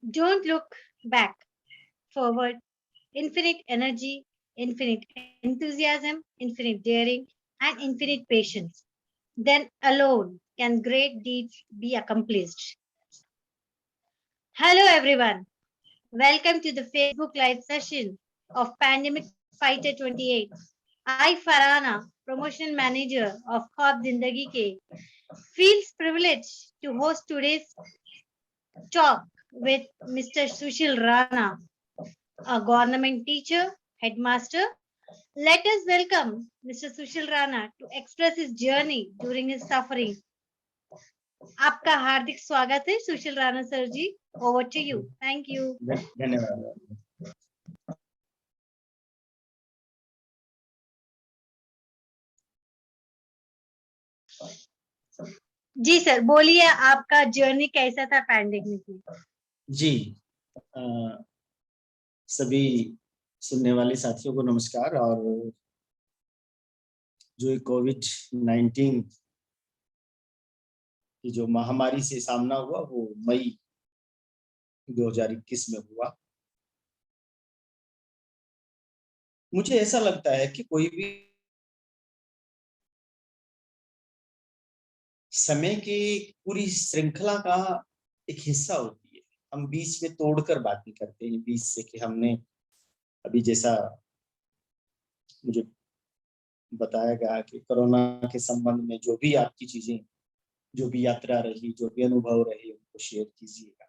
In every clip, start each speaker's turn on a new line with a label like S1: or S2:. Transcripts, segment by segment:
S1: Don't look back, forward, infinite energy, infinite enthusiasm, infinite daring, and infinite patience. Then alone can great deeds be accomplished. Hello, everyone. Welcome to the Facebook Live session of Pandemic Fighter 28. I, Farhana, Promotion Manager of Khwab Zindagi Ke, feels privileged to host today's talk with Mr. Sushil Rana, a government teacher, headmaster. Let us welcome Mr. Sushil Rana to express his journey during his suffering. आपका हार्दिक स्वागत है Sushil Rana sir ji. Over to you. Thank you.
S2: धन्यवाद.
S1: जी sir, बोलिए आपका journey कैसा था pandemic में?
S2: जी, सभी सुनने वाले साथियों को नमस्कार. और जो कोविड-19 की जो महामारी से सामना हुआ वो मई 2021 में हुआ. मुझे ऐसा लगता है कि कोई भी समय की पूरी श्रृंखला का एक हिस्सा होती है. हम बीच में तोड़कर बातें करते हैं, बीच से कि हमने अभी जैसा मुझे बताया गया कि कोरोना के संबंध में जो भी आपकी चीजें, जो भी यात्रा रही, जो भी अनुभव रहे, उनको शेयर कीजिएगा.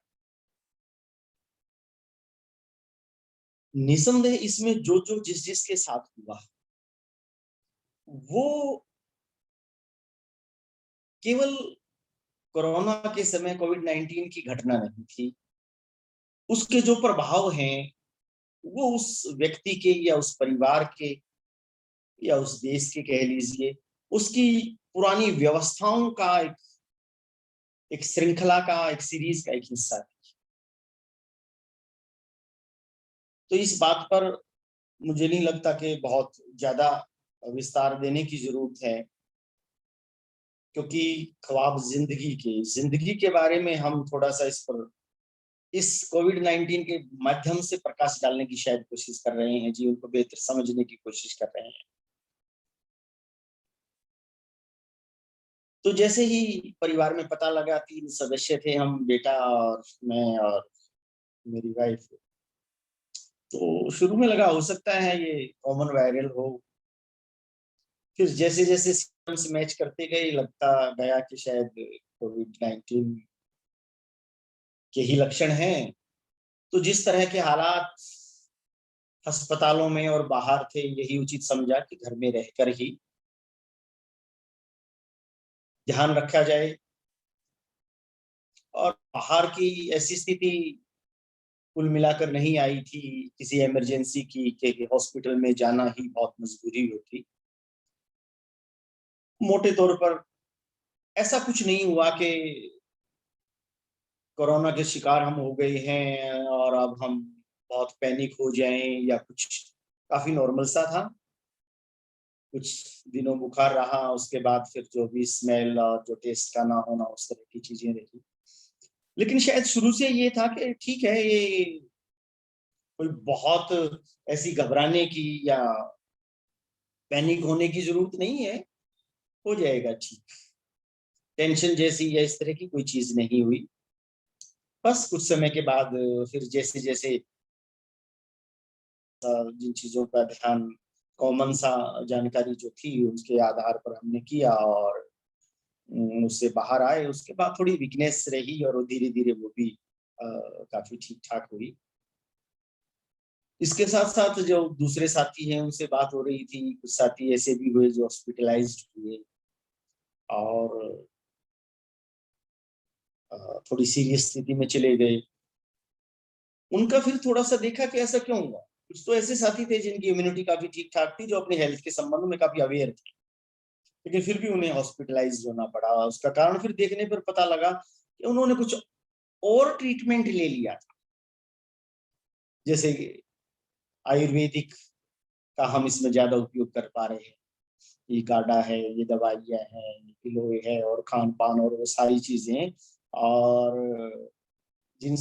S2: निसंदेह इसमें जो जिस के साथ हुआ वो केवल कोरोना के समय कोविड-19 की घटना नहीं थी. उसके जो प्रभाव हैं वो उस व्यक्ति के या उस परिवार के या उस देश के कह लीजिए, उसकी पुरानी व्यवस्थाओं का एक श्रृंखला का, एक सीरीज का एक हिस्सा थी. तो इस बात पर मुझे नहीं लगता कि बहुत ज्यादा विस्तार देने की जरूरत है, क्योंकि ख्वाब जिंदगी के बारे में हम थोड़ा सा इस कोविड-19 के माध्यम से प्रकाश डालने की शायद कोशिश कर रहे हैं जी, उनको बेहतर समझने की कोशिश कर रहे हैं. तो जैसे ही परिवार में पता लगा, 3 सदस्य थे हम, बेटा और मैं और मेरी वाइफ. तो शुरू में लगा हो सकता है ये कॉमन वायरल हो. फिर जैसे जैसे सिम्टम्स मैच करते गए लगता गया कि शायद कोविड-19 के ही लक्षण हैं. तो जिस तरह के हालात अस्पतालों में और बाहर थे, यही उचित समझा कि घर में रहकर ही ध्यान रखा जाए. और बाहर की ऐसी स्थिति कुल मिलाकर नहीं आई थी किसी इमरजेंसी की कि हॉस्पिटल में जाना ही बहुत मजबूरी होती. मोटे तौर पर ऐसा कुछ नहीं हुआ कि कोरोना के शिकार हम हो गए हैं और अब हम बहुत पैनिक हो जाएं या कुछ. काफी नॉर्मल सा था. कुछ दिनों बुखार रहा, उसके बाद फिर जो भी स्मेल और जो टेस्ट का ना होना, उस तरह की चीजें रही. लेकिन शायद शुरू से ये था कि ठीक है, ये कोई बहुत ऐसी घबराने की या पैनिक होने की जरूरत नहीं है, हो जाएगा ठीक. टेंशन जैसी या इस तरह की कोई चीज नहीं हुई. बस कुछ समय के बाद फिर जैसे जैसे जिन चीजों का ध्यान, कॉमन सा जानकारी जो थी उसके आधार पर हमने किया और उससे बाहर आए. उसके बाद थोड़ी वीकनेस रही और धीरे धीरे वो भी काफी ठीक ठाक हुई. इसके साथ साथ जो दूसरे साथी हैं उनसे बात हो रही थी. कुछ साथी ऐसे भी हुए जो हॉस्पिटलाइज्ड हुए और थोड़ी सीरियस स्थिति में चले गए. उनका फिर थोड़ा सा देखा कि ऐसा क्यों हुआ. कुछ तो ऐसे साथी थे जिनकी इम्यूनिटी काफी ठीक ठाक थी, जो अपने हेल्थ के संबंध में काफी अवेयर थे, लेकिन फिर भी उन्हें हॉस्पिटलाइज होना पड़ा. उसका कारण फिर देखने पर पता लगा कि उन्होंने कुछ और ट्रीटमेंट ले लिया था. जैसे आयुर्वेदिक का हम इसमें ज्यादा उपयोग कर पा रहे हैं. ये काढ़ा है, ये दवाइयाँ हैं, ये गिलोय है और खान पान और वो सारी चीजें. और जिन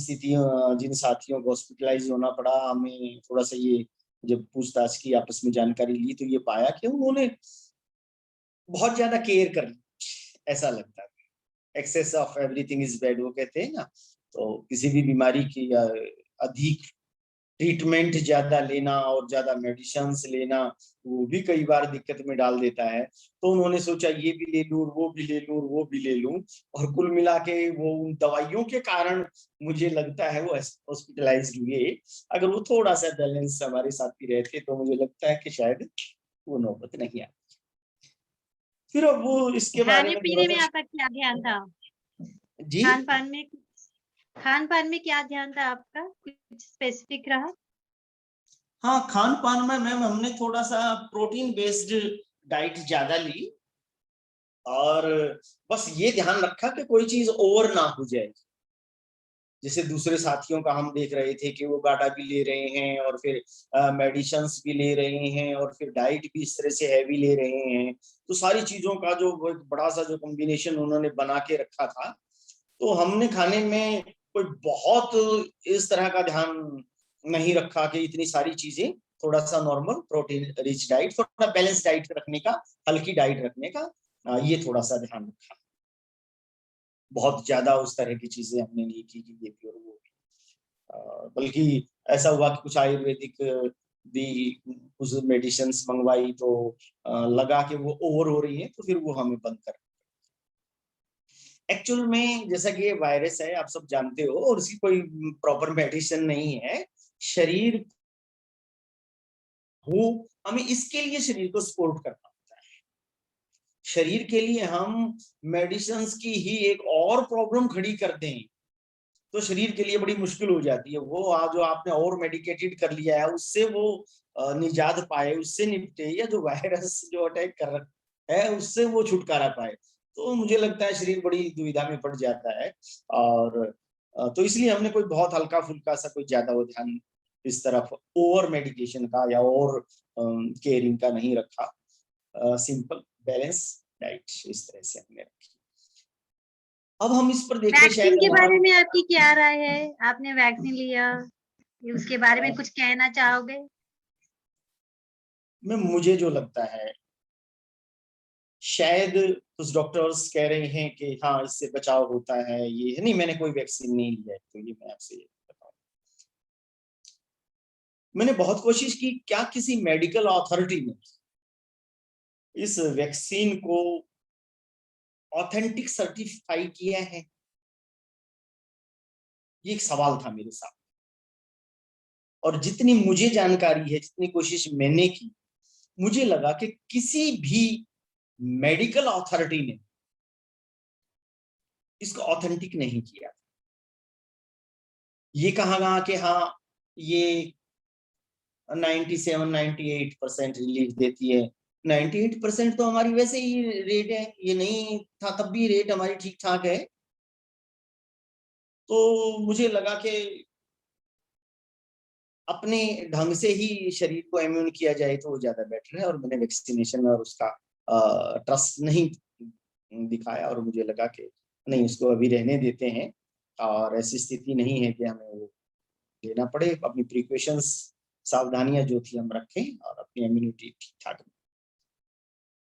S2: साथियों को हॉस्पिटलाइज होना पड़ा, हमें थोड़ा सा ये जब पूछताछ की, आपस में जानकारी ली, तो ये पाया कि उन्होंने बहुत ज्यादा केयर कर ली, ऐसा लगता है। Excess of everything is bad, वो कहते हैं ना। तो किसी भी बीमारी की अधिक ट्रीटमेंट ज्यादा लेना और ज्यादा मेडिसिन्स लेना, वो भी कई बार दिक्कत में डाल देता है। तो उन्होंने सोचा ये भी ले लूं, वो भी ले लूं, वो भी ले लूं, और कुल मिला के वो उन दवाइयों के कारण मुझे लगता है वो हॉस्पिटलाइज हुए। अगर वो थोड़ा सा बैलेंस हमारे साथ ही रहते तो मुझे लगता है कि शायद वो नौबत नहीं आती। फिर अब वो इसके बारे
S1: खाने
S2: में थोड़ा
S1: पीने में
S2: सा।
S1: आपका क्या ध्यान था?
S2: जी
S1: खान पान में क्या ध्यान था आपका? कुछ स्पेसिफिक रहा?
S2: हाँ, खान पान में मैम हमने थोड़ा सा प्रोटीन बेस्ड डाइट ज्यादा ली, और बस ये ध्यान रखा कि कोई चीज ओवर ना हो जाए। जैसे दूसरे साथियों का हम देख रहे थे कि वो गाढ़ा भी ले रहे हैं और फिर मेडिसिन्स भी ले रहे हैं और फिर डाइट भी इस तरह से हैवी ले रहे हैं। तो सारी चीजों का जो वो एक बड़ा सा जो कॉम्बिनेशन उन्होंने बना के रखा था, तो हमने खाने में कोई बहुत इस तरह का ध्यान नहीं रखा कि इतनी सारी चीजें। थोड़ा सा नॉर्मल प्रोटीन रिच डाइट, थोड़ा बैलेंस डाइट रखने का, हल्की डाइट रखने का, ये थोड़ा सा ध्यान रखा। बहुत ज्यादा उस तरह की चीजें हमने नहीं की कि ये भी और वो भी। बल्कि ऐसा हुआ कि कुछ आयुर्वेदिक भी कुछ मेडिसिन मंगवाई, तो लगा कि वो ओवर हो रही है, तो फिर वो हमें बंद कर। एक्चुअल में जैसा कि ये वायरस है, आप सब जानते हो, और उसकी कोई प्रॉपर मेडिसिन नहीं है। शरीर हो, हमें इसके लिए शरीर को सपोर्ट करना होता है। शरीर के लिए हम मेडिसिन की ही एक और प्रॉब्लम खड़ी कर दें तो शरीर के लिए बड़ी मुश्किल हो जाती है। वो जो आपने और मेडिकेटेड कर लिया है, उससे वो निजात पाए, उससे निपटे, या जो वायरस जो अटैक कर रहा है उससे वो छुटकारा पाए। तो मुझे लगता है शरीर बड़ी दुविधा में पड़ जाता है। और तो इसलिए हमने कोई बहुत हल्का फुल्का सा कोई ज्यादा वो ध्यान इस तरफ ओवर मेडिकेशन का या और केयरिंग का नहीं रखा। सिंपल बैलेंस डाइट इस तरह से हमने रखी। अब हम इस पर देखें, शायद
S1: वैक्सीन के
S2: हमारा
S1: बारे में आपकी क्या राय है? आपने वैक्सीन लिया, उसके बारे में कुछ कहना चाहोगे?
S2: में मुझे जो लगता है, शायद कुछ डॉक्टर्स कह रहे हैं कि हाँ इससे बचाव होता है, ये नहीं, मैंने कोई वैक्सीन नहीं लिया है, तो ये मैं आपसे बताऊं। मैंने बहुत कोशिश की, क्या किसी मेडिकल अथॉरिटी ने इस वैक्सीन को ऑथेंटिक सर्टिफाई किया है? ये एक सवाल था मेरे साथ। और जितनी मुझे जानकारी है, जितनी कोशिश मैंने की, मुझे लगा कि किसी भी मेडिकल अथॉरिटी ने इसको ऑथेंटिक नहीं किया। ये कहा गया कि हाँ ये 97-98% रिलीफ देती है। 98% तो हमारी वैसे ही रेट है, ये नहीं था तब भी रेट हमारी ठीक ठाक है। तो मुझे लगा कि अपने ढंग से ही शरीर को इम्यून किया जाए तो वो ज्यादा बेटर है, और मैंने वैक्सीनेशन और उसका ट्रस्ट नहीं दिखाया, और मुझे लगा कि नहीं, उसको अभी रहने देते हैं, और ऐसी स्थिति नहीं है कि हमें वो लेना पड़े। अपनी प्रिकॉशंस, सावधानियां जो थी हम रखें, और अपनी इम्यूनिटी ठीक ठाक।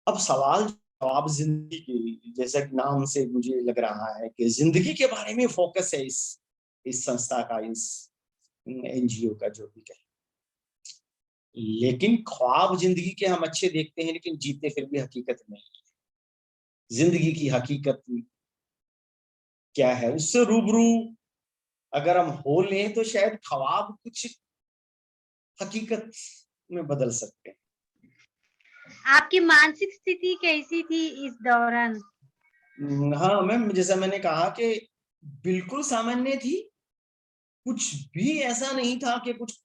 S2: अब सवाल जवाब जिंदगी की, जैसा कि नाम से मुझे लग रहा है कि जिंदगी के बारे में फोकस है इस संस्था का, इस एनजीओ का, जो भी कहे। लेकिन ख्वाब जिंदगी के हम अच्छे देखते हैं, लेकिन जीते फिर भी हकीकत नहीं है। जिंदगी की हकीकत क्या है, उससे रूबरू अगर हम हो लें तो शायद ख्वाब कुछ हकीकत में बदल सकते हैं।
S1: आपकी मानसिक स्थिति कैसी थी इस दौरान?
S2: हाँ मैम, जैसा मैंने कहा कि बिल्कुल सामान्य थी। कुछ भी ऐसा नहीं था कि कुछ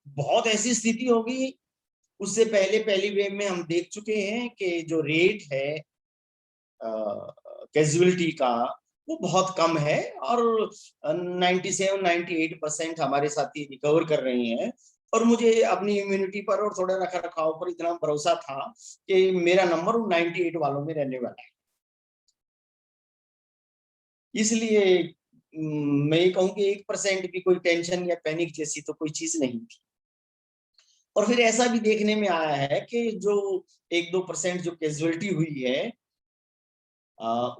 S2: बहुत ऐसी स्थिति होगी। उससे पहले पहली वेव में हम देख चुके हैं कि जो रेट है कैजुअलिटी का, वो बहुत कम है, और 97-98% हमारे साथी रिकवर कर रहे हैं। और मुझे अपनी इम्यूनिटी पर और थोड़ा रखा रखाव पर इतना भरोसा था कि मेरा नंबर 98 वालों में रहने वाला है। इसलिए मैं ये कहूँ कि 1% भी कोई टेंशन या पैनिक जैसी तो कोई चीज नहीं थी। और फिर ऐसा भी देखने में आया है कि जो 1-2% जो कैजुअलिटी हुई है,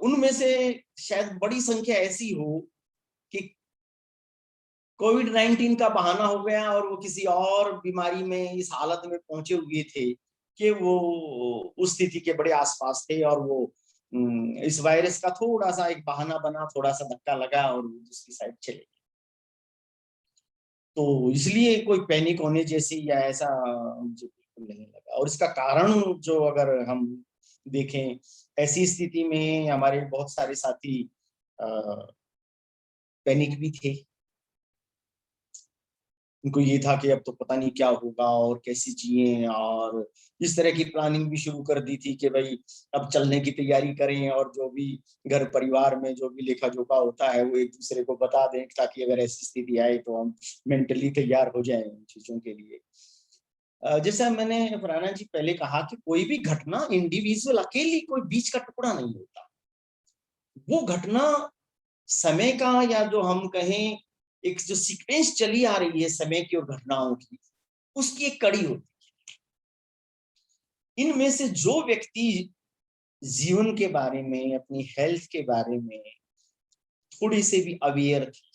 S2: उनमें से शायद बड़ी संख्या ऐसी हो कि कोविड-19 का बहाना हो गया और वो किसी और बीमारी में इस हालत में पहुंचे हुए थे कि वो उस स्थिति के बड़े आसपास थे, और वो इस वायरस का थोड़ा सा एक बहाना बना, थोड़ा सा धक्का लगा और वो दूसरी साइड चले गए। तो इसलिए कोई पैनिक होने जैसी या ऐसा मुझे बिल्कुल नहीं लगा। और इसका कारण जो अगर हम देखें, ऐसी स्थिति में हमारे बहुत सारे साथी पैनिक भी थे। उनको ये था कि अब तो पता नहीं क्या होगा और कैसे जिए, और इस तरह की प्लानिंग भी शुरू कर दी थी कि भाई अब चलने की तैयारी करें, और जो भी घर परिवार में जो भी लेखा जोखा होता है वो एक दूसरे को बता दें, ताकि अगर ऐसी स्थिति आए तो हम मेंटली तैयार हो जाएं उन चीजों के लिए। जैसा मैंने फरहाना जी पहले कहा कि कोई भी घटना इंडिविजुअल अकेली कोई बीच का टुकड़ा नहीं होता। वो घटना समय का, या जो हम कहें एक जो सीक्वेंस चली आ रही है समय की और घटनाओं की, उसकी एक कड़ी होती है। इनमें से जो व्यक्ति जीवन के बारे में, अपनी हेल्थ के बारे में थोड़ी से भी अवेयर थे,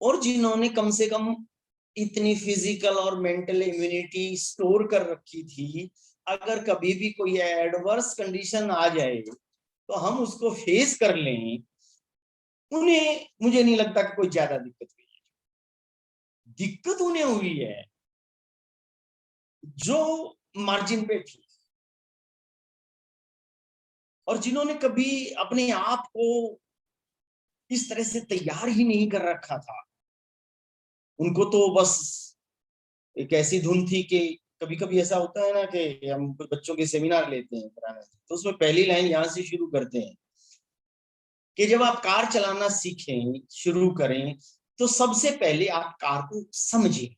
S2: और जिन्होंने कम से कम इतनी फिजिकल और मेंटल इम्यूनिटी स्टोर कर रखी थी, अगर कभी भी कोई एडवर्स कंडीशन आ जाए तो हम उसको फेस कर लें, उन्हें मुझे नहीं लगता कि कोई ज्यादा दिक्कत हुई है। दिक्कत उन्हें हुई है जो मार्जिन पे थी, और जिन्होंने कभी अपने आप को इस तरह से तैयार ही नहीं कर रखा था। उनको तो बस एक ऐसी धुन थी कि कभी कभी ऐसा होता है ना कि हम कुछ बच्चों के सेमिनार लेते हैं पुराने, तो उसमें पहली लाइन यहाँ से शुरू करते हैं कि जब आप कार चलाना सीखें, शुरू करें, तो सबसे पहले आप कार को समझें।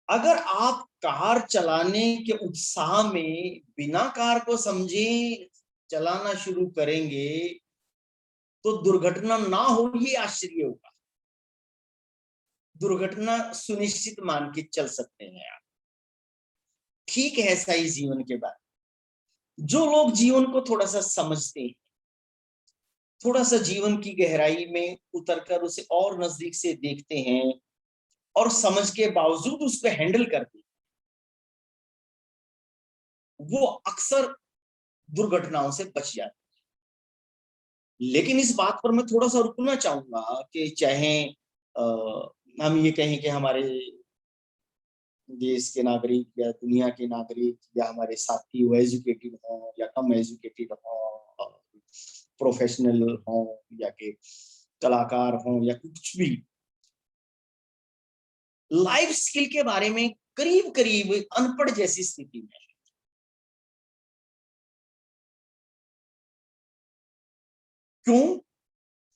S2: अगर आप कार चलाने के उत्साह में बिना कार को समझे चलाना शुरू करेंगे तो दुर्घटना ना हो ये आश्चर्य होगा। दुर्घटना सुनिश्चित मान के चल सकते हैं आप। ठीक है, ऐसा ही जीवन के बारे, जो लोग जीवन को थोड़ा सा समझते हैं, थोड़ा सा जीवन की गहराई में उतरकर उसे और नजदीक से देखते हैं, और समझ के बावजूद उसको हैंडल करते हैं, वो अक्सर दुर्घटनाओं से बच जाते हैं। लेकिन इस बात पर मैं थोड़ा सा रुकना चाहूंगा कि चाहे हम ये कहें कि हमारे देश के नागरिक या दुनिया के नागरिक या हमारे साथी वो एजुकेटेड हों या कम एजुकेटेड हों, प्रोफेशनल हों या के कलाकार हों या कुछ भी, लाइफ स्किल के बारे में करीब करीब अनपढ़ जैसी स्थिति में। क्यों?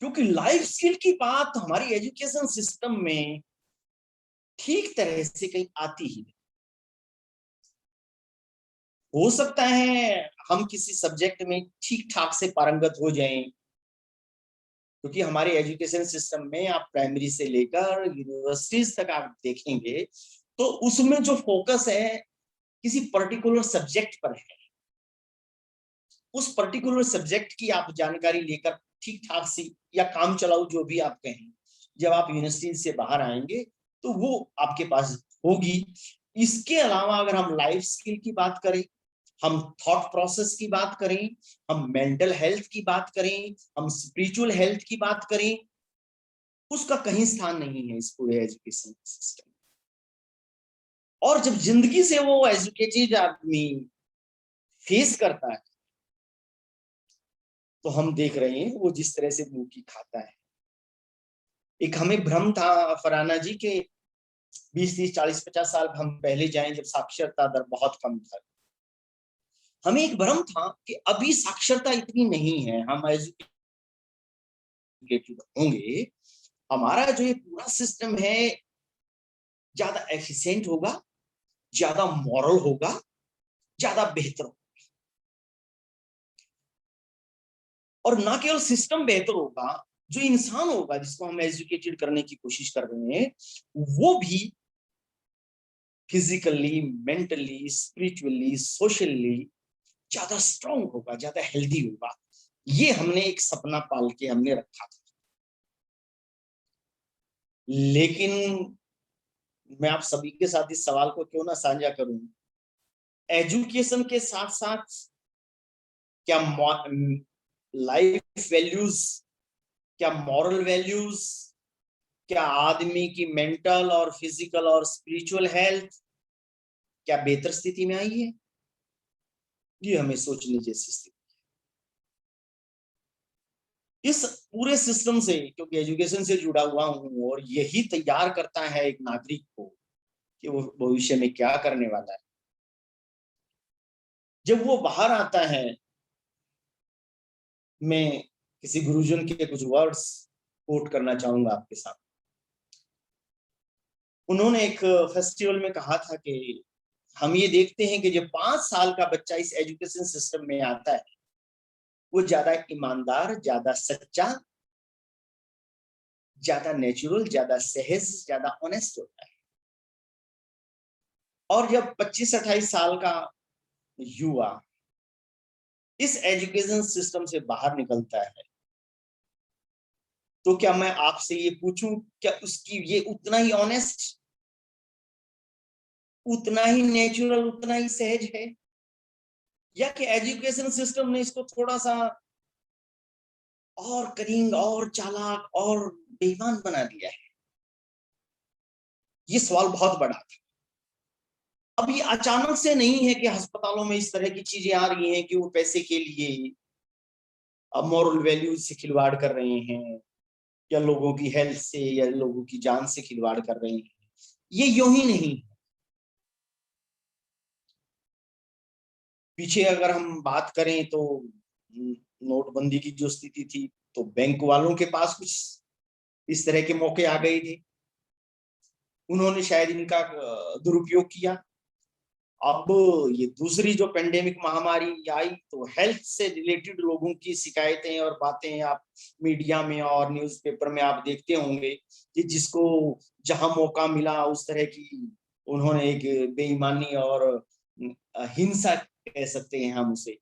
S2: क्योंकि लाइफ स्किल की बात हमारी एजुकेशन सिस्टम में ठीक तरह से कहीं आती ही नहीं। हो सकता है हम किसी सब्जेक्ट में ठीक ठाक से पारंगत हो जाएं, क्योंकि हमारे एजुकेशन सिस्टम में आप प्राइमरी से लेकर यूनिवर्सिटीज तक आप देखेंगे तो उसमें जो फोकस है किसी पर्टिकुलर सब्जेक्ट पर है। उस पर्टिकुलर सब्जेक्ट की आप जानकारी लेकर ठीक ठाक सी या काम चलाऊ जो भी आप कहें, जब आप यूनिवर्सिटी से बाहर आएंगे तो वो आपके पास होगी। इसके अलावा अगर हम लाइफ स्किल की बात करें, हम थॉट प्रोसेस की बात करें, हम मेंटल हेल्थ की बात करें, हम स्पिरिचुअल हेल्थ की बात करें, उसका कहीं स्थान नहीं है इस पूरे एजुकेशन सिस्टम। और जब जिंदगी से वो एजुकेटेड आदमी फेस करता है तो हम देख रहे हैं वो जिस तरह से मुंह की खाता है। एक हमें भ्रम था फरहाना जी के 20-30-40-50 साल हम पहले जाएं जब साक्षरता दर बहुत कम था, हमें एक भ्रम था कि अभी साक्षरता इतनी नहीं है, हम एजुकेटेड होंगे, हमारा जो ये पूरा सिस्टम है ज्यादा एफिशिएंट होगा, ज्यादा मॉरल होगा, ज्यादा बेहतर होगा। और ना केवल सिस्टम बेहतर होगा, जो इंसान होगा जिसको हम एजुकेटेड करने की कोशिश कर रहे हैं, वो भी फिजिकली, मेंटली, स्पिरिचुअली, सोशली ज्यादा स्ट्रांग होगा, ज्यादा हेल्दी होगा। ये हमने एक सपना पाल के हमने रखा था। लेकिन मैं आप सभी के साथ इस सवाल को क्यों ना साझा करूं, एजुकेशन के साथ साथ क्या लाइफ वैल्यूज, क्या मॉरल वैल्यूज, क्या आदमी की मेंटल और फिजिकल और स्पिरिचुअल हेल्थ क्या बेहतर स्थिति में आई है? ये हमें सोचने जैसी स्थिति। इस पूरे सिस्टम से, क्योंकि एजुकेशन से जुड़ा हुआ हूं, और यही तैयार करता है एक नागरिक को कि वो भविष्य में क्या करने वाला है। जब वो बाहर आता है, मैं किसी गुरुजन के कुछ वर्ड्स कोट करना चाहूंगा आपके साथ। उन्होंने एक फेस्टिवल में कहा था कि हम ये देखते हैं कि जब 5 साल का बच्चा इस एजुकेशन सिस्टम में आता है, वो ज्यादा ईमानदार, ज्यादा सच्चा, ज्यादा नेचुरल, ज्यादा सहज, ज्यादा ऑनेस्ट होता है। और जब 25-28 साल का युवा इस एजुकेशन सिस्टम से बाहर निकलता है, तो क्या मैं आपसे ये पूछूं, क्या उसकी ये उतना ही ऑनेस्ट, उतना ही नेचुरल, उतना ही सहज है, या कि एजुकेशन सिस्टम ने इसको थोड़ा सा और कनिंग, और चालाक, और बेईमान बना दिया है? ये सवाल बहुत बड़ा था। अब ये अचानक से नहीं है कि अस्पतालों में इस तरह की चीजें आ रही हैं कि वो पैसे के लिए अब मॉरल वैल्यूज से खिलवाड़ कर रहे हैं, या लोगों की हेल्थ से या लोगों की जान से खिलवाड़ कर रहे हैं। ये यूं ही नहीं। पीछे अगर हम बात करें तो नोटबंदी की जो स्थिति थी, तो बैंक वालों के पास कुछ इस तरह के मौके आ गए थे, उन्होंने शायद इनका दुरुपयोग किया। अब ये दूसरी जो पेंडेमिक महामारी आई, तो हेल्थ से रिलेटेड लोगों की शिकायतें और बातें आप मीडिया में और न्यूज़पेपर में आप देखते होंगे कि जिसको जहां मौका मिला उस तरह की उन्होंने एक बेईमानी और हिंसा कह सकते हैं हम उसे,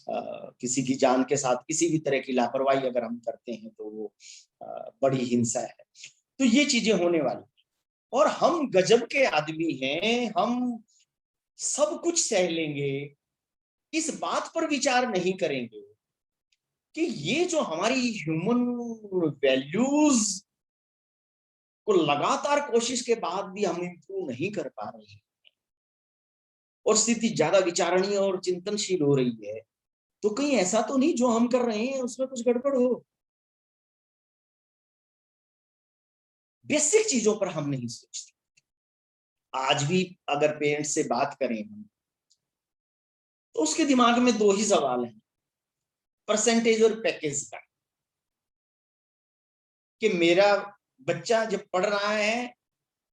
S2: किसी की जान के साथ किसी भी तरह की लापरवाही अगर हम करते हैं तो वो बड़ी हिंसा है। तो ये चीजें होने वाली, और हम गजब के आदमी हैं, हम सब कुछ सह लेंगे, इस बात पर विचार नहीं करेंगे कि ये जो हमारी ह्यूमन वैल्यूज को लगातार कोशिश के बाद भी हम इंप्रूव नहीं कर पा रहे हैं, और स्थिति ज्यादा विचारणीय और चिंतनशील हो रही है, तो कहीं ऐसा तो नहीं जो हम कर रहे हैं उसमें कुछ गड़बड़ हो? बेसिक चीजों पर हम नहीं सोचते। आज भी अगर पेरेंट्स से बात करें हम, तो उसके दिमाग में 2 ही सवाल हैं, परसेंटेज और पैकेज का, कि मेरा बच्चा जब पढ़ रहा है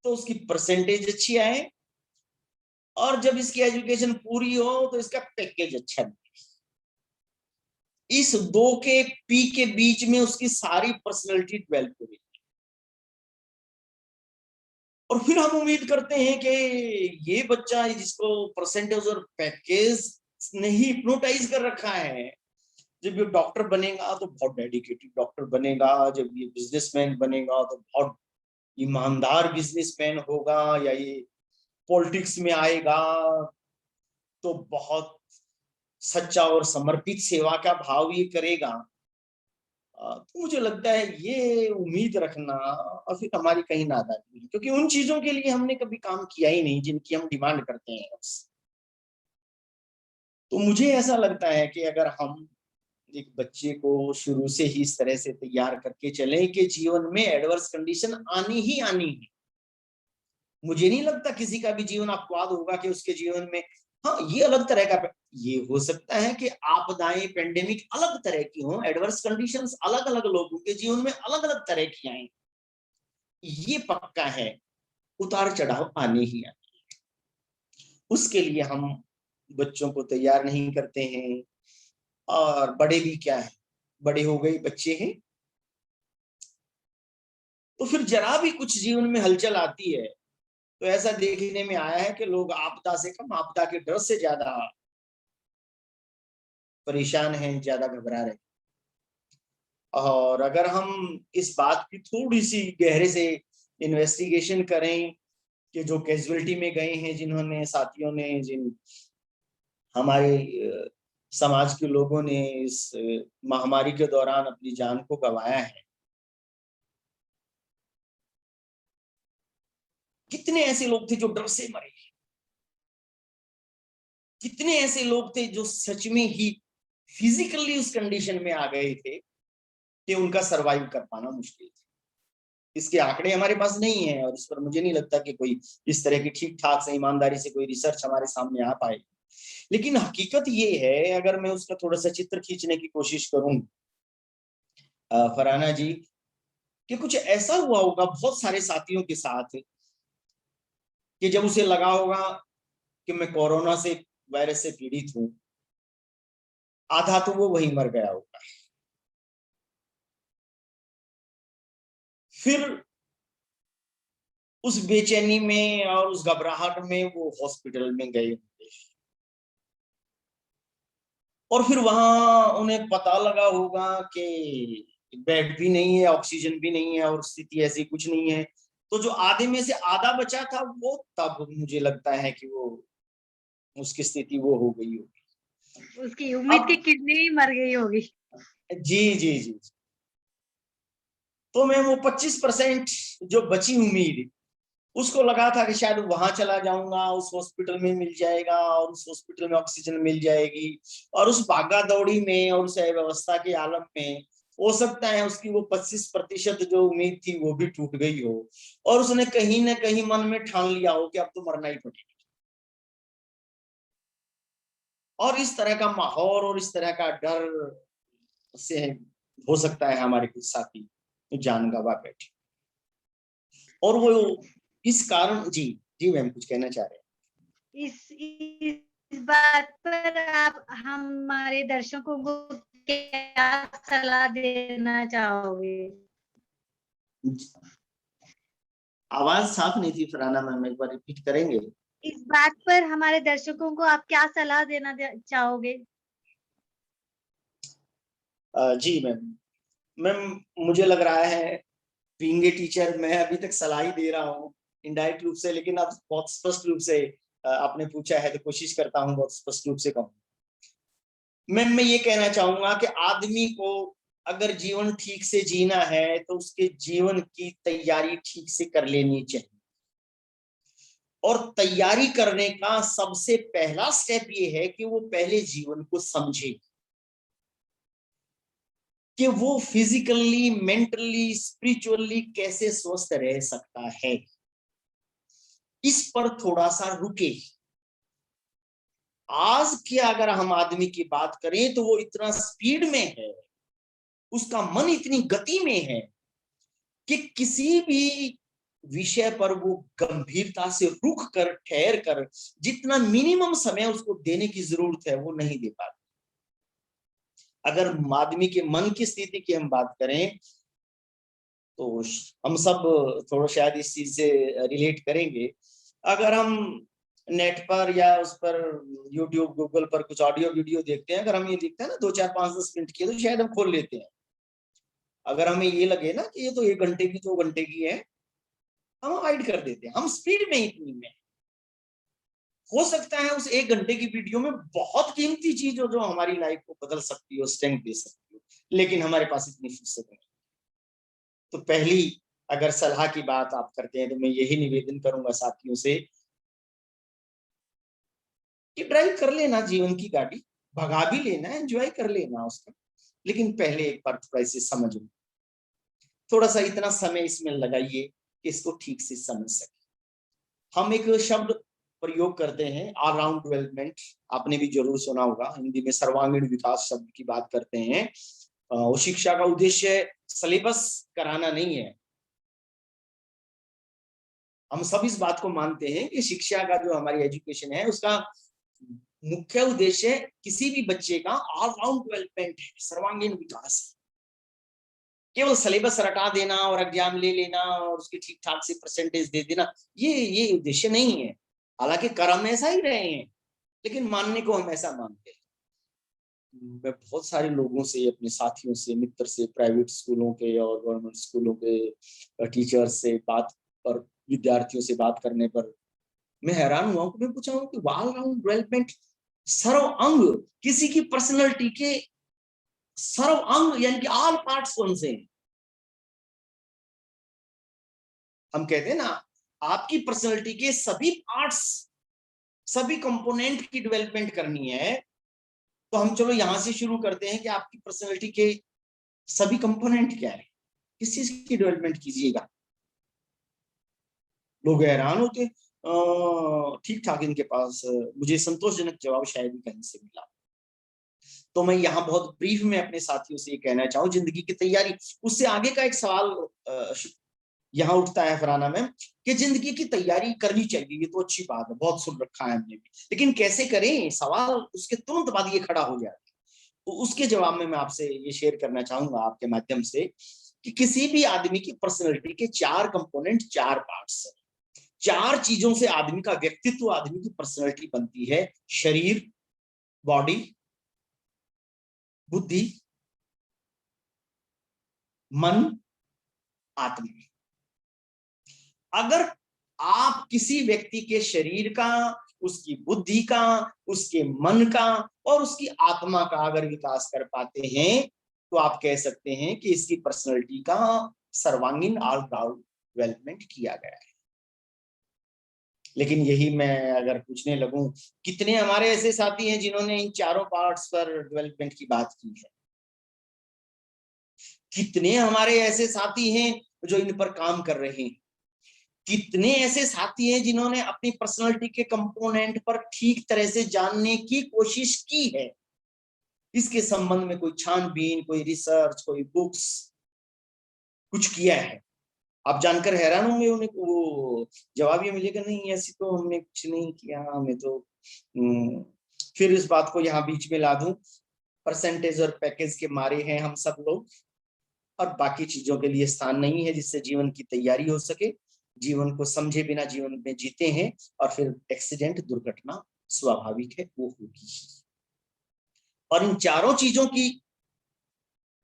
S2: तो उसकी परसेंटेज अच्छी आए, और जब इसकी एजुकेशन पूरी हो तो इसका पैकेज अच्छा है। इस 2 के पी के बीच में उसकी सारी पर्सनैलिटी डेवलप हो रही है, और फिर हम उम्मीद करते हैं कि ये बच्चा जिसको परसेंटेज और पैकेज ने ही हिप्नोटाइज कर रखा है, जब ये डॉक्टर बनेगा तो बहुत डेडिकेटेड डॉक्टर बनेगा, जब ये बिजनेसमैन बनेगा तो बहुत ईमानदार बिजनेसमैन होगा, या ये पॉलिटिक्स में आएगा तो बहुत सच्चा और समर्पित सेवा का भाव ये करेगा। तो मुझे लगता है ये उम्मीद रखना और फिर हमारी कहीं नादानी है, क्योंकि उन चीजों के लिए हमने कभी काम किया ही नहीं जिनकी हम डिमांड करते हैं। तो मुझे ऐसा लगता है कि अगर हम एक बच्चे को शुरू से ही इस तरह से तैयार करके चलें कि जीवन में एडवर्स कंडीशन आनी ही आनी है, मुझे नहीं लगता किसी का भी जीवन अपवाद होगा कि उसके जीवन में, हाँ ये अलग तरह का, ये हो सकता है कि आपदाएं, पेंडेमिक अलग तरह की हों, एडवर्स कंडीशंस अलग अलग लोगों के जीवन में अलग अलग तरह की आए, ये पक्का है, उतार चढ़ाव आने ही आने। उसके लिए हम बच्चों को तैयार नहीं करते हैं, और बड़े भी क्या है, बड़े हो गए, बच्चे हैं, तो फिर जरा भी कुछ जीवन में हलचल आती है तो ऐसा देखने में आया है कि लोग आपदा से कम आपदा के डर से ज्यादा परेशान हैं, ज्यादा घबरा रहे हैं। और अगर हम इस बात की थोड़ी सी गहरे से इन्वेस्टिगेशन करें कि जो कैजुअलिटी में गए हैं, जिन्होंने साथियों ने, जिन हमारे समाज के लोगों ने इस महामारी के दौरान अपनी जान को गंवाया है, कितने ऐसे लोग थे जो डर से मरे, कितने ऐसे लोग थे जो सच में ही फिजिकली उस कंडीशन में आ गए थे कि उनका सरवाइव कर पाना मुश्किल था। इसके आंकड़े हमारे पास नहीं है और इस पर मुझे नहीं लगता कि कोई इस तरह की ठीक ठाक से ईमानदारी से कोई रिसर्च हमारे सामने आ पाए। लेकिन हकीकत ये है, अगर मैं उसका थोड़ा सा चित्र खींचने की कोशिश करूं फरहाना जी, कि कुछ ऐसा हुआ होगा बहुत सारे साथियों के साथ कि जब उसे लगा होगा कि मैं कोरोना से, वायरस से पीड़ित हूं, आधा तो वो वहीं मर गया होगा। फिर उस बेचैनी में और उस घबराहट में वो हॉस्पिटल में गए होंगे और फिर वहां उन्हें पता लगा होगा कि बेड भी नहीं है, ऑक्सीजन भी नहीं है और स्थिति ऐसी कुछ नहीं है। तो जो आधे में से आधा बचा था वो तब मुझे लगता है कि वो उसकी स्थिति वो हो गई होगी,
S1: उसकी उम्मीद की
S2: अब
S1: किडनी ही मर गई होगी।
S2: जी जी जी। तो मैं वो 25% जो बची उम्मीद, उसको लगा था कि शायद वहां चला जाऊंगा, उस हॉस्पिटल में मिल जाएगा और उस हॉस्पिटल में ऑक्सीजन मिल जाएगी, और उस भागा दौड़ी में और उस अव्यवस्था के आलम में हो सकता है उसकी वो 25% जो उम्मीद थी वो भी टूट गई हो और उसने कहीं ना कहीं मन में ठान लिया हो कि अब तो मरना ही पड़ेगा। और इस तरह का माहौल और इस तरह का डर से हो सकता है हमारे कुछ साथी जान गंवा बैठे, और वो इस कारण, जी जी मैम कुछ कहना चाह रहे हैं।
S1: इस बात पर आप हमारे दर्शकों को क्या सलाह देना चाहोगे?
S2: आवाज साफ नहीं थी फरहाना मैम, एक बार रिपीट करेंगे?
S1: इस बात पर हमारे दर्शकों को आप क्या सलाह देना चाहोगे?
S2: जी मैम, मैम मुझे लग रहा है बीइंग ए टीचर मैं अभी तक सलाह ही दे रहा हूँ इनडायरेक्ट रूप से, लेकिन अब बहुत स्पष्ट रूप से आपने पूछा है तो कोशिश करता हूँ बहुत स्पष्ट रूप से कहूँ। मैम मैं ये कहना चाहूंगा कि आदमी को अगर जीवन ठीक से जीना है तो उसके जीवन की तैयारी ठीक से कर लेनी चाहिए, और तैयारी करने का सबसे पहला स्टेप ये है कि वो पहले जीवन को समझे कि वो फिजिकली, मेंटली, स्पिरिचुअली कैसे स्वस्थ रह सकता है। इस पर थोड़ा सा रुके। आज की अगर हम आदमी की बात करें तो वो इतना स्पीड में है, उसका मन इतनी गति में है कि किसी भी विषय पर वो गंभीरता से रुक कर, ठहर कर, जितना मिनिमम समय उसको देने की जरूरत है वो नहीं दे पाता। अगर आदमी के मन की स्थिति की हम बात करें तो हम सब थोड़ा शायद इस चीज से रिलेट करेंगे। अगर हम नेट पर या उस पर यूट्यूब, गूगल पर कुछ ऑडियो वीडियो देखते हैं, अगर हम ये देखते हैं ना 2 4 5 10 मिनट की, तो शायद हम खोल लेते हैं। अगर हमें ये लगे ना कि ये तो 1 घंटे की, 2 घंटे की है, हम अवॉइड कर देते हैं। हम स्पीड में इतनी में, हो सकता है उस 1 घंटे की वीडियो में बहुत कीमती चीज हो जो हमारी लाइफ को बदल सकती हो, स्ट्रेंथ दे सकती हो, लेकिन हमारे पास इतनी फुर्सत नहीं। तो पहली अगर सलाह की बात आप करते हैं तो मैं यही निवेदन करूंगा साथियों से कि ड्राइव कर लेना जीवन की गाड़ी, भगा भी लेना, एंजॉय कर लेना उसका, लेकिन पहले एक बार थोड़ा इसे समझो, थोड़ा सा इतना समय इसमें लगाइए कि इसको ठीक से समझ सके। हम एक शब्द प्रयोग करते हैं, ऑल राउंड डेवलपमेंट, आपने भी जरूर सुना होगा, हिंदी में सर्वांगीण विकास शब्द की बात करते हैं। वो शिक्षा का उद्देश्य सिलेबस कराना नहीं है। हम सब इस बात को मानते हैं कि शिक्षा का जो हमारी एजुकेशन है उसका मुख्य उद्देश्य किसी भी बच्चे का ऑलराउंड डेवलपमेंट है, सर्वांगीण विकास है। केवल सिलेबस रटा देना और एग्जाम ले लेना और उसके ठीक ठाक से परसेंटेज दे देना, ये उद्देश्य नहीं है। हालांकि कर हम ऐसा ही रहे हैं, लेकिन मानने को हम ऐसा मानते हैं। मैं बहुत सारे लोगों से, अपने साथियों से, मित्र से, प्राइवेट स्कूलों के और गवर्नमेंट स्कूलों के टीचर्स से बात पर, विद्यार्थियों से बात करने पर मैं हैरान हुआ। मैं पूछा हूँ कि ऑल राउंड डेवलपमेंट, सर्व अंग किसी की पर्सनैलिटी के सर्व अंग यानी कि ऑल पार्ट्स कौन से हैं? हम कहते हैं ना, आपकी पर्सनैलिटी के सभी पार्ट्स, सभी कंपोनेंट की डेवलपमेंट करनी है, तो हम चलो यहां से शुरू करते हैं कि आपकी पर्सनैलिटी के सभी कंपोनेंट क्या है, किस चीज की डेवलपमेंट कीजिएगा। लोग हैरान होते, ठीक ठाक इनके पास, मुझे संतोषजनक जवाब शायद ही कहीं से मिला। तो मैं यहाँ बहुत ब्रीफ में अपने साथियों से ये कहना चाहूँ, जिंदगी की तैयारी, उससे आगे का एक सवाल यहाँ उठता है फराना में कि जिंदगी की तैयारी करनी चाहिए, ये तो अच्छी बात है, बहुत सुन रखा है हमने भी, लेकिन कैसे करें, सवाल उसके तुरंत बाद ये खड़ा हो जाता है। तो उसके जवाब में मैं आपसे ये शेयर करना चाहूंगा आपके माध्यम से कि किसी भी आदमी की पर्सनैलिटी के 4 कंपोनेंट, 4 पार्ट्स है। 4 चीजों से आदमी का व्यक्तित्व, आदमी की पर्सनैलिटी बनती है। शरीर, बॉडी, बुद्धि, मन, आत्मा। अगर आप किसी व्यक्ति के शरीर का, उसकी बुद्धि का, उसके मन का और उसकी आत्मा का अगर विकास कर पाते हैं, तो आप कह सकते हैं कि इसकी पर्सनैलिटी का सर्वांगीण ऑलराउंड डेवलपमेंट किया गया है। लेकिन यही मैं अगर पूछने लगूं, कितने हमारे ऐसे साथी हैं जिन्होंने इन चारों पार्ट्स पर डेवलपमेंट की बात की है? कितने हमारे ऐसे साथी हैं जो इन पर काम कर रहे हैं? कितने ऐसे साथी हैं जिन्होंने अपनी पर्सनालिटी के कंपोनेंट पर ठीक तरह से जानने की कोशिश की है? इसके संबंध में कोई छानबीन, कोई रिसर्च, कोई बुक्स, कुछ किया है? आप जानकर हैरान होंगे, उन्हें वो जवाब ये मिलेगा, नहीं ऐसी तो हमने कुछ नहीं किया, हमें तो फिर इस बात को यहाँ बीच में ला दूं, परसेंटेज और पैकेज के मारे हैं हम सब लोग, और बाकी चीजों के लिए स्थान नहीं है जिससे जीवन की तैयारी हो सके। जीवन को समझे बिना जीवन में जीते हैं, और फिर एक्सीडेंट, दुर्घटना स्वाभाविक है, वो होगी। और इन चारों चीजों की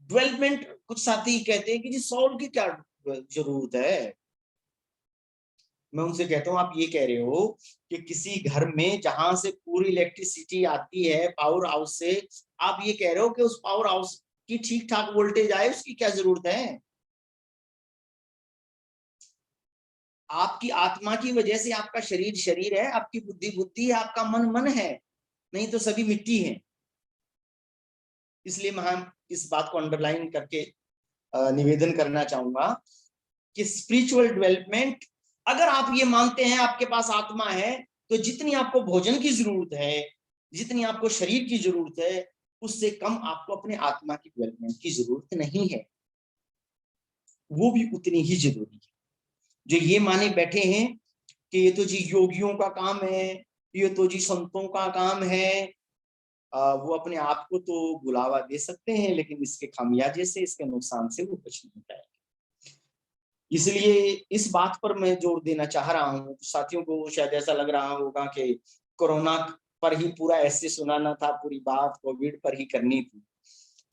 S2: डेवलपमेंट, कुछ साथी कहते हैं कि जी सॉल्व की क्या जरूरत है। मैं उनसे कहता हूं, आप ये कह रहे हो कि किसी घर में जहां से पूरी इलेक्ट्रिसिटी आती है पावर हाउस से, आप ये कह रहे हो कि उस पावर हाउस की ठीक ठाक वोल्टेज आए, उसकी क्या जरूरत है? आपकी आत्मा की वजह से आपका शरीर शरीर है, आपकी बुद्धि बुद्धि है, आपका मन मन है, नहीं तो सभी मिट्टी है। इसलिए मैं इस बात को अंडरलाइन करके निवेदन करना चाहूंगा कि स्पिरिचुअल डेवलपमेंट, अगर आप ये मानते हैं आपके पास आत्मा है, तो जितनी आपको भोजन की जरूरत है, जितनी आपको शरीर की जरूरत है, उससे कम आपको अपने आत्मा की डेवलपमेंट की जरूरत नहीं है। वो भी उतनी ही जरूरी है। जो ये माने बैठे हैं कि ये तो जी योगियों का काम है, ये तो जी संतों का काम है, वो अपने आप को तो बुलावा दे सकते हैं, लेकिन इसके खामियाजे से, इसके नुकसान से वो कुछ नहीं पाएंगे। इसलिए इस बात पर मैं जोर देना चाह रहा हूँ। साथियों को शायद ऐसा लग रहा होगा कि कोरोना पर ही पूरा ऐसे सुनाना था, पूरी बात कोविड पर ही करनी थी,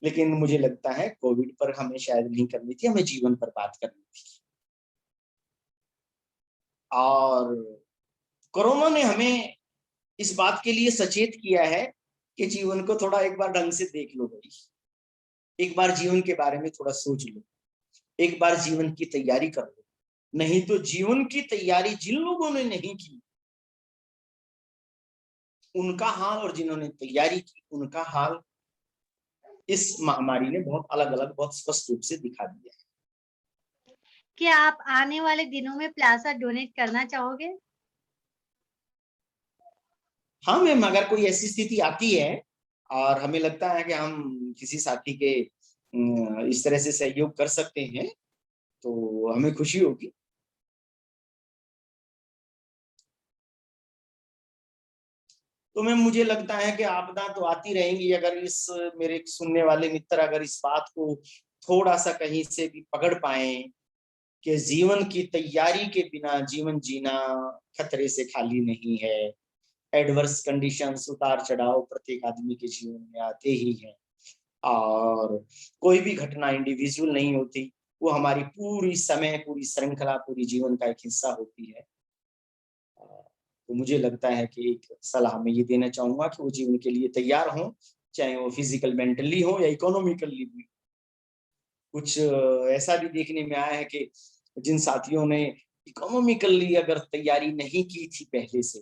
S2: लेकिन मुझे लगता है कोविड पर हमें शायद नहीं करनी थी, हमें जीवन पर बात करनी थी। और कोरोना ने हमें इस बात के लिए सचेत किया है कि जीवन को थोड़ा एक बार ढंग से देख लो भाई, एक बार जीवन के बारे में थोड़ा सोच लो, एक बार जीवन की तैयारी कर लो। नहीं तो जीवन की तैयारी जिन लोगों ने नहीं की उनका हाल, और जिन्होंने तैयारी की उनका हाल इस महामारी ने बहुत अलग अलग, बहुत स्पष्ट रूप से दिखा दिया है।
S1: क्या आप आने वाले दिनों में प्लाज्मा डोनेट करना चाहोगे?
S2: हाँ मैम, अगर कोई ऐसी स्थिति आती है और हमें लगता है कि हम किसी साथी के इस तरह से सहयोग कर सकते हैं, तो हमें खुशी होगी। तो मैम मुझे लगता है कि आपदा तो आती रहेंगी, अगर इस मेरे सुनने वाले मित्र अगर इस बात को थोड़ा सा कहीं से भी पकड़ पाए कि जीवन की तैयारी के बिना जीवन जीना खतरे से खाली नहीं है। एडवर्स कंडीशंस, उतार चढ़ाव प्रत्येक आदमी के जीवन में आते ही हैं, और कोई भी घटना इंडिविजुअल नहीं होती, वो हमारी पूरी समय, पूरी श्रृंखला, पूरी जीवन का एक हिस्सा होती है। तो मुझे लगता है कि एक सलाह मैं ये देना चाहूंगा कि वो जीवन के लिए तैयार हों, चाहे वो फिजिकल मेंटली हो या इकोनॉमिकली भी। कुछ ऐसा भी देखने में आया है कि जिन साथियों ने इकोनॉमिकली अगर तैयारी नहीं की थी पहले से,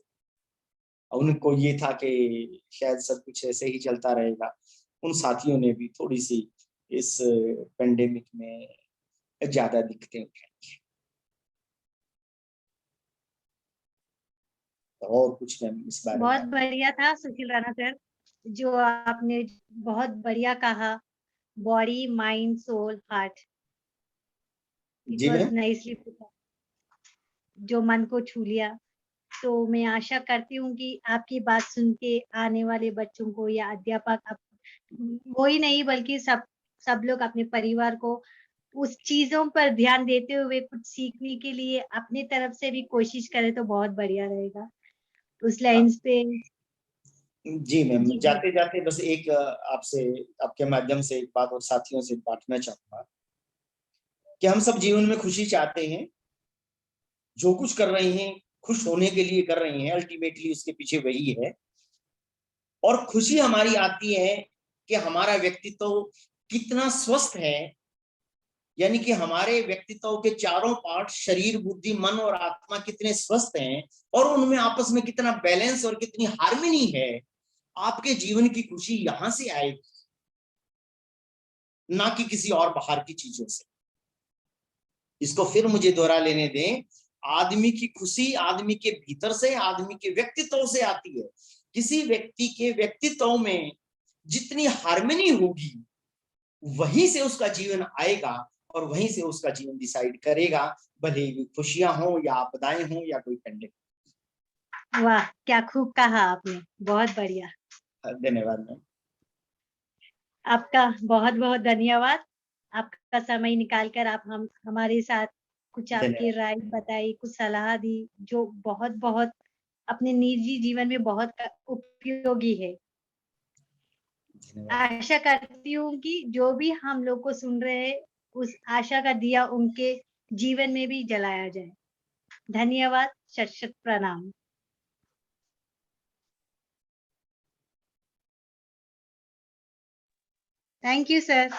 S2: उनको ये था कि शायद सब कुछ ऐसे ही चलता रहेगा, उन साथियों ने भी थोड़ी सी इस पेंडेमिक में ज्यादा दिक्कतें उठाई। तो और कुछ मैम इस बारे
S1: बहुत
S2: में?
S1: बढ़िया था सुशील राणा सर, जो आपने बहुत बढ़िया कहा। Body, mind, soul, heart, it
S2: जी
S1: वाज
S2: मैम।
S1: नाइसली पुट, जो मन को छू लिया। तो मैं आशा करती हूँ कि आपकी बात सुन के आने वाले बच्चों को या अध्यापक वो ही नहीं बल्कि सब लोग अपने परिवार को उस चीजों पर ध्यान देते हुए कुछ सीखने के लिए अपनी तरफ से भी कोशिश करें तो बहुत बढ़िया रहेगा। उस लाइन्स पे
S2: जी मैम,
S1: जी जी।
S2: जाते जाते बस एक आपसे, आपके माध्यम से एक बात और साथियों से बांटना चाहूंगा कि हम सब जीवन में खुशी चाहते हैं, जो कुछ कर रहे हैं खुश होने के लिए कर रहे हैं, अल्टीमेटली उसके पीछे वही है। और खुशी हमारी आती है कि हमारा व्यक्तित्व कितना स्वस्थ है, यानी कि हमारे व्यक्तित्व के चारों पार्ट, शरीर, बुद्धि, मन और आत्मा कितने स्वस्थ हैं, और उनमें आपस में कितना बैलेंस और कितनी हार्मनी है। आपके जीवन की खुशी यहां से आएगी, ना कि किसी और बाहर की चीजों से। इसको फिर मुझे दोहरा लेने दें, आदमी की खुशी आदमी के भीतर से, आदमी के व्यक्तित्व से आती है। किसी व्यक्ति के व्यक्तित्व में जितनी हार्मनी होगी, वहीं से उसका जीवन आएगा और वहीं से उसका जीवन डिसाइड करेगा, भले ही खुशियां हो या आपदाएं हो या कोई पेंडेमिक।
S1: वाह, क्या खूब कहा आपने, बहुत बढ़िया।
S2: धन्यवाद मैम।
S1: आपका बहुत बहुत धन्यवाद। आपका समय निकाल कर आप हमारे साथ कुछ आपकी
S2: धन्यवाद।
S1: राय बताई, कुछ सलाह दी, जो बहुत बहुत अपने निजी जीवन में बहुत उपयोगी है।
S2: धन्यवाद।
S1: आशा करती हूँ कि जो भी हम लोग को सुन रहे हैं, उस आशा का दिया उनके जीवन में भी जलाया जाए। धन्यवाद, शत शत प्रणाम। Thank you sir.